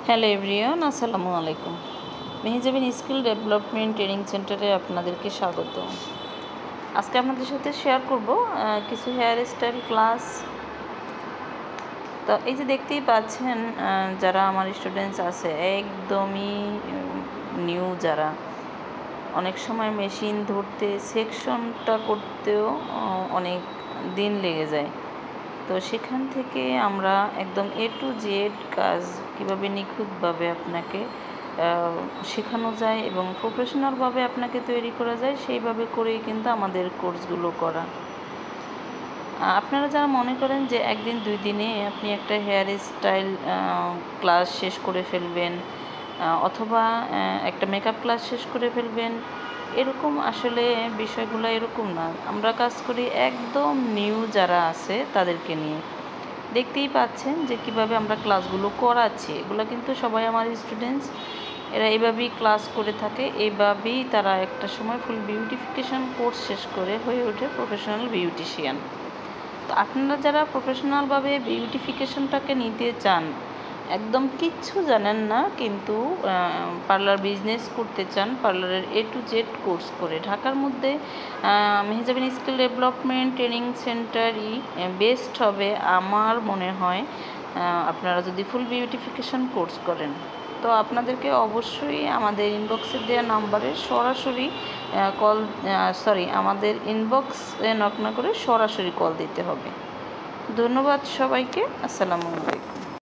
Hello everyone, আসসালামু আলাইকুম। Mehazabien skill development training সেন্টারে আপনাদেরকে স্বাগত। আজকে আপনাদের সাথে শেয়ার করব কিছু হেয়ার স্টাইল ক্লাস। তো এই যে দেখতেই পাচ্ছেন, যারা আমার স্টুডেন্টস আছে একদমই নিউ, যারা অনেক সময় মেশিন ধরতে সেকশনটা করতেও অনেক দিন লেগে যায়। তো সেখান থেকে আমরা একদম A to Z কাজ কীভাবে নিখুঁতভাবে আপনাকে শেখানো যায় এবং প্রফেশনালভাবে আপনাকে তৈরি করা যায়, সেইভাবে করেই কিন্তু আমাদের কোর্সগুলো করা। আপনারা যারা মনে করেন যে একদিন দুই দিনে আপনি একটা হেয়ার স্টাইল ক্লাস শেষ করে ফেলবেন অথবা একটা মেকআপ ক্লাস শেষ করে ফেলবেন, এরকম আসলে বিষয়গুলো এরকম না। আমরা কাজ করি একদম নিউ যারা আছে তাদেরকে নিয়ে। দেখতেই পাচ্ছেন যে কিভাবে আমরা ক্লাসগুলো করাচ্ছি, এগুলো কিন্তু সবাই আমার স্টুডেন্টস, এরা এইভাবেই ক্লাস করে থাকে। এইভাবেই তারা একটা সময় ফুল বিউটিফিকেশান কোর্স শেষ করে হয়ে ওঠে প্রফেশনাল বিউটিশিয়ান। তো আপনারা যারা প্রফেশনালভাবে বিউটিফিকেশনটাকে নিতে চান, একদম কিচ্ছু জানেন না কিন্তু পার্লার বিজনেস করতে চান, পার্লারের A to Z কোর্স করে ঢাকার মধ্যে মেহেজাবিন স্কিল ডেভেলপমেন্ট ট্রেনিং সেন্টারই বেস্ট হবে আমার মনে হয়। আপনারা যদি ফুল বিউটিফিকেশন কোর্স করেন তো আপনাদেরকে অবশ্যই আমাদের ইনবক্সে দেওয়া নাম্বারে সরাসরি আমাদের ইনবক্সে নক না করে সরাসরি কল দিতে হবে। ধন্যবাদ সবাইকে। আসসালামু আলাইকুম।